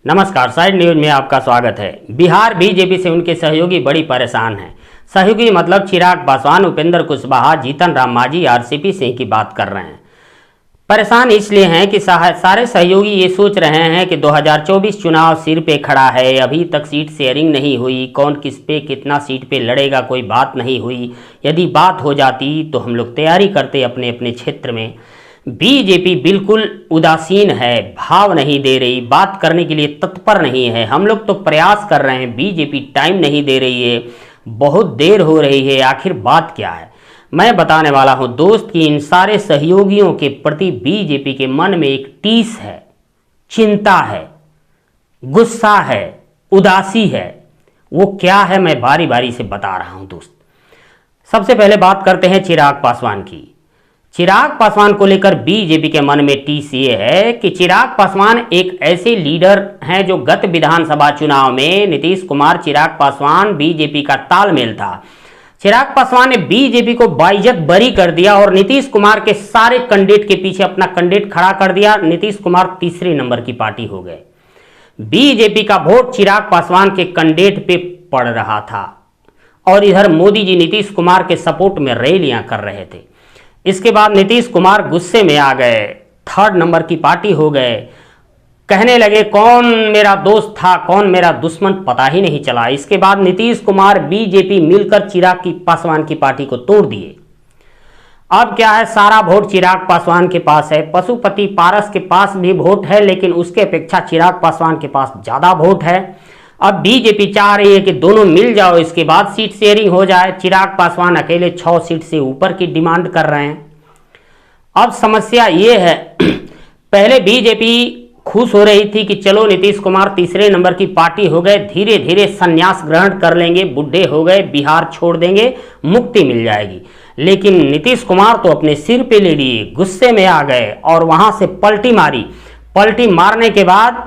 नमस्कार, side news में आपका स्वागत है। बिहार बीजेपी से उनके सहयोगी बड़ी परेशान हैं। सहयोगी मतलब चिराग पासवान, उपेंद्र कुशवाहा, जीतन राम मांझी, आरसीपी सिंह की बात कर रहे हैं। परेशान इसलिए हैं कि सारे सहयोगी ये सोच रहे हैं कि 2024 चुनाव सिर पे खड़ा है, अभी तक सीट शेयरिंग नहीं हुई, कौन किस पे कितना सीट पे लड़ेगा कोई बात नहीं हुई। यदि बात हो जाती तो हम लोग तैयारी करते अपने अपने क्षेत्र में। बीजेपी बिल्कुल उदासीन है, भाव नहीं दे रही, बात करने के लिए तत्पर नहीं है। हम लोग तो प्रयास कर रहे हैं, बीजेपी टाइम नहीं दे रही है, बहुत देर हो रही है। आखिर बात क्या है मैं बताने वाला हूं दोस्त कि इन सारे सहयोगियों के प्रति बीजेपी के मन में एक टीस है, चिंता है, गुस्सा है, उदासी है। वो क्या है मैं बारी बारी से बता रहा हूं दोस्त। सबसे पहले बात करते हैं चिराग पासवान की। चिराग पासवान को लेकर बीजेपी के मन में टीस ये है कि चिराग पासवान एक ऐसे लीडर हैं जो गत विधानसभा चुनाव में नीतीश कुमार, चिराग पासवान, बीजेपी का तालमेल था। चिराग पासवान ने बीजेपी को बाइज्जत बरी कर दिया और नीतीश कुमार के सारे कैंडिडेट के पीछे अपना कैंडिडेट खड़ा कर दिया। नीतीश कुमार तीसरे नंबर की पार्टी हो गए। बीजेपी का वोट चिराग पासवान के कैंडिडेट पे पड़ रहा था और इधर मोदी जी नीतीश कुमार के सपोर्ट में रैलियां कर रहे थे। इसके बाद नीतीश कुमार गुस्से में आ गए, थर्ड नंबर की पार्टी हो गए। कहने लगे कौन मेरा दोस्त था कौन मेरा दुश्मन पता ही नहीं चला। इसके बाद नीतीश कुमार, बीजेपी मिलकर चिराग पासवान की पार्टी को तोड़ दिए। अब क्या है, सारा वोट चिराग पासवान के पास है। पशुपति पारस के पास भी वोट है, लेकिन उसके अपेक्षा चिराग पासवान के पास ज्यादा वोट है। अब बीजेपी चाह रही है कि दोनों मिल जाओ, इसके बाद सीट शेयरिंग हो जाए। चिराग पासवान अकेले 6 सीट से ऊपर की डिमांड कर रहे हैं। अब समस्या ये है, पहले बीजेपी खुश हो रही थी कि चलो नीतीश कुमार तीसरे नंबर की पार्टी हो गए, धीरे धीरे संन्यास ग्रहण कर लेंगे, बुढ़े हो गए, बिहार छोड़ देंगे, मुक्ति मिल जाएगी। लेकिन नीतीश कुमार तो अपने सिर पे ले लिए, गुस्से में आ गए और वहां से पलटी मारी। पलटी मारने के बाद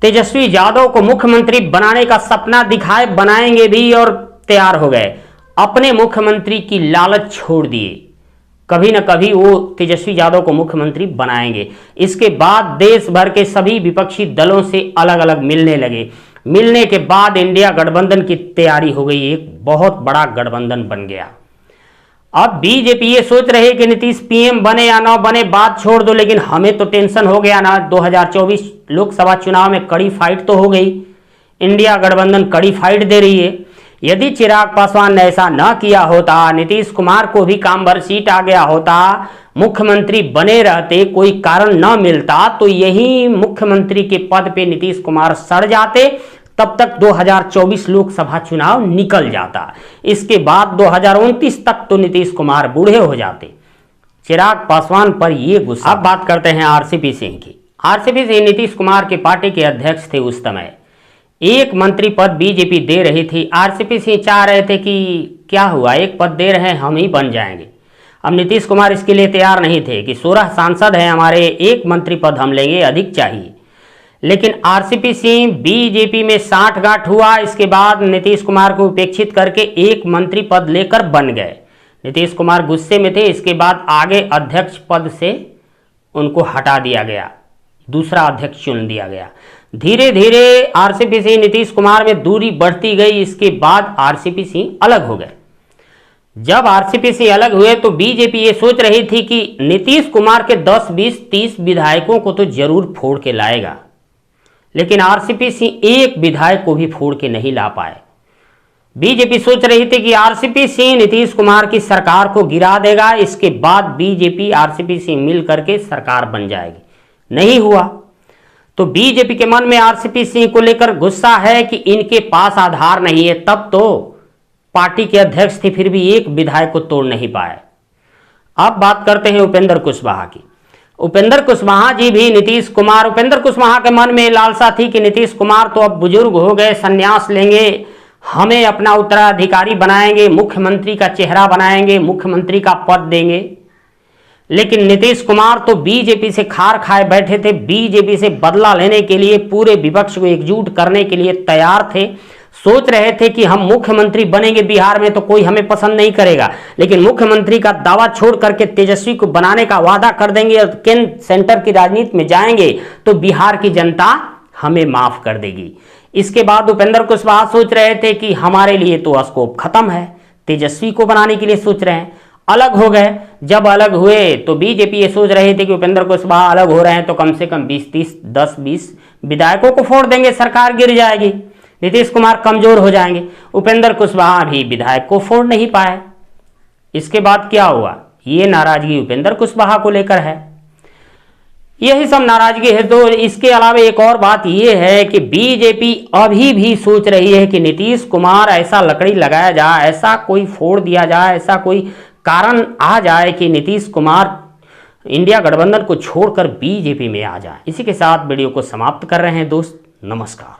तेजस्वी यादव को मुख्यमंत्री बनाने का सपना दिखाए, बनाएंगे भी और तैयार हो गए। अपने मुख्यमंत्री की लालच छोड़ दिए, कभी न कभी वो तेजस्वी यादव को मुख्यमंत्री बनाएंगे। इसके बाद देश भर के सभी विपक्षी दलों से अलग अलग मिलने लगे। मिलने के बाद इंडिया गठबंधन की तैयारी हो गई, एक बहुत बड़ा गठबंधन बन गया। अब बीजेपी ये सोच रहे कि नीतीश पीएम बने या ना बने बात छोड़ दो, लेकिन हमें तो टेंशन हो गया ना। 2024 लोकसभा चुनाव में कड़ी फाइट तो हो गई, इंडिया गठबंधन कड़ी फाइट दे रही है। यदि चिराग पासवान ने ऐसा न किया होता, नीतीश कुमार को भी काम भर सीट आ गया होता, मुख्यमंत्री बने रहते, कोई कारण न मिलता, तो यही मुख्यमंत्री के पद पे नीतीश कुमार सड़ जाते। तब तक 2024 लोकसभा चुनाव निकल जाता। इसके बाद 2029 तक तो नीतीश कुमार बूढ़े हो जाते। चिराग पासवान पर यह गुस्सा। अब बात करते हैं आरसीपी सिंह की। आरसीपी सिंह नीतीश कुमार के पार्टी के अध्यक्ष थे। उस समय एक मंत्री पद बीजेपी दे रही थी। आरसीपी सिंह चाह रहे थे कि क्या हुआ, एक पद दे रहे हैं, हम ही बन जाएंगे। अब नीतीश कुमार इसके लिए तैयार नहीं थे कि 16 सांसद हैं हमारे, एक मंत्री पद हम लेंगे, अधिक चाहिए। लेकिन आरसीपी सिंह बीजेपी में साठगांठ हुआ। इसके बाद नीतीश कुमार को उपेक्षित करके एक मंत्री पद लेकर बन गए। नीतीश कुमार गुस्से में थे। इसके बाद आगे अध्यक्ष पद से उनको हटा दिया गया, दूसरा अध्यक्ष चुन दिया गया। धीरे धीरे आरसीपी सिंह नीतीश कुमार में दूरी बढ़ती गई। इसके बाद आरसीपी सिंह अलग हो गए। जब आरसीपी सिंह अलग हुए तो बीजेपी ये सोच रही थी कि नीतीश कुमार के 10, 20, 30 विधायकों को तो जरूर फोड़ के लाएगा, लेकिन आरसीपी सिंह एक विधायक को भी फोड़ के नहीं ला पाए। बीजेपी सोच रही थी कि आरसीपी सिंह नीतीश कुमार की सरकार को गिरा देगा, इसके बाद बीजेपी आरसीपी सिंह मिल करके सरकार बन जाएगी। नहीं हुआ। तो बीजेपी के मन में आरसीपी सिंह को लेकर गुस्सा है कि इनके पास आधार नहीं है। तब तो पार्टी के अध्यक्ष थे, फिर भी एक विधायक को तोड़ नहीं पाए। अब बात करते हैं उपेंद्र कुशवाहा की। उपेंद्र कुशवाहा जी भी नीतीश कुमार, उपेंद्र कुशवाहा के मन में लालसा थी कि नीतीश कुमार तो अब बुजुर्ग हो गए, संन्यास लेंगे, हमें अपना उत्तराधिकारी बनाएंगे, मुख्यमंत्री का चेहरा बनाएंगे, मुख्यमंत्री का पद देंगे। लेकिन नीतीश कुमार तो बीजेपी से खार खाए बैठे थे। बीजेपी से बदला लेने के लिए, पूरे विपक्ष को एकजुट करने के लिए तैयार थे। सोच रहे थे कि हम मुख्यमंत्री बनेंगे बिहार में तो कोई हमें पसंद नहीं करेगा, लेकिन मुख्यमंत्री का दावा छोड़ करके तेजस्वी को बनाने का वादा कर देंगे और केंद्र सेंटर की राजनीति में जाएंगे तो बिहार की जनता हमें माफ कर देगी। इसके बाद उपेंद्र कुशवाहा सोच रहे थे कि हमारे लिए तो स्कोप खत्म है, तेजस्वी को बनाने के लिए सोच रहे हैं, अलग हो गए। जब अलग हुए तो बीजेपी ये सोच रही थी कि उपेंद्र कुशवाहा अलग हो रहे हैं तो कम से कम 10-20 विधायकों को फोड़ देंगे, सरकार गिर जाएगी, नीतीश कुमार कमजोर हो जाएंगे। उपेंद्र कुशवाहा भी विधायक को फोड़ नहीं पाए। इसके बाद क्या हुआ, ये नाराजगी उपेंद्र कुशवाहा को लेकर है, यही सब नाराजगी है। तो इसके अलावा एक और बात यह है कि बीजेपी अभी भी सोच रही है कि नीतीश कुमार ऐसा लकड़ी लगाया जाए, ऐसा कोई फोड़ दिया जाए, ऐसा कोई कारण आ जाए कि नीतीश कुमार इंडिया गठबंधन को छोड़कर बीजेपी में आ जाए। इसी के साथ वीडियो को समाप्त कर रहे हैं दोस्त, नमस्कार।